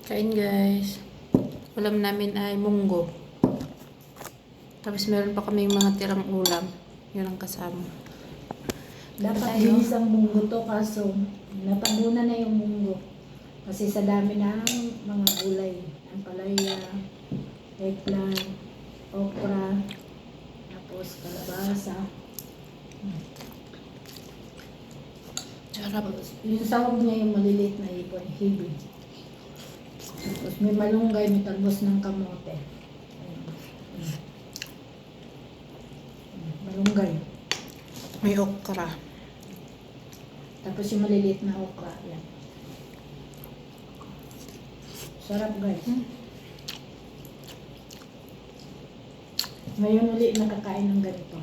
Kain guys. Ulam namin ay munggo. Tapos meron pa kaming mga tirang ulam. Yun ang kasama. Dapat dinis ang munggo to kaso natabunan na yung munggo. Kasi sa dami ng mga gulay. Ang palaya, eggplant, okra, tapos kalabasa. Sarap. Yung sahog niya yung maliliit na ipon, hibi. Tapos may malunggay, may talbos ng kamote. Malunggay. May okra. Tapos yung maliliit na okra. Yan. Sarap guys. Ngayon ulit nakakain ng ganito.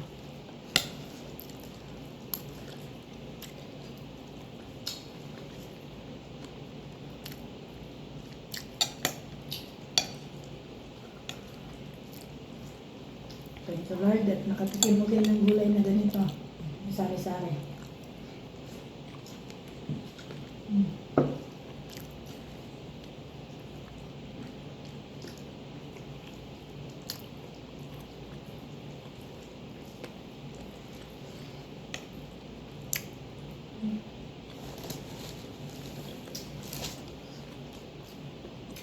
Thank you Lord at nakatikim mo kayo ng gulay na ganito. Sari-sari.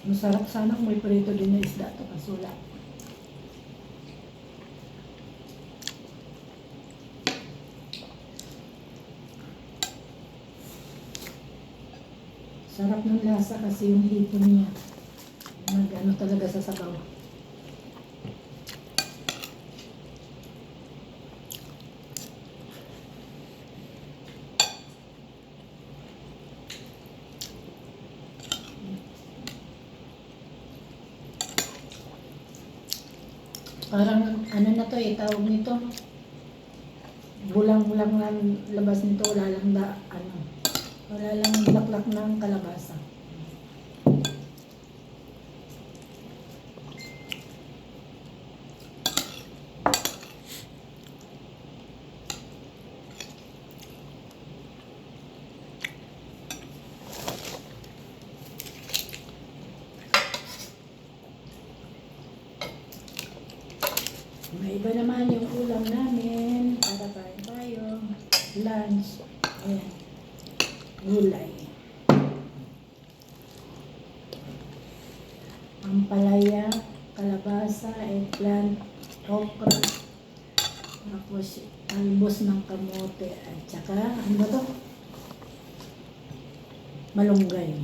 Masarap sana kung may prito din na isda ito kasula. Sarap ng lasa kasi yung hipon niya. Nag-ano talaga sa sabaw. Parang ano na to eh, tawag nito. Bulang-bulang lang labas nito, wala lang wala lang bulaklak ng kalabasa. May iba naman yung ulam namin para kain tayo. Lunch. Ayan. Gulay. Ampalaya, kalabasa, eggplant, okra, tapos talbos ng kamote, at saka, ano ba to? Malunggay.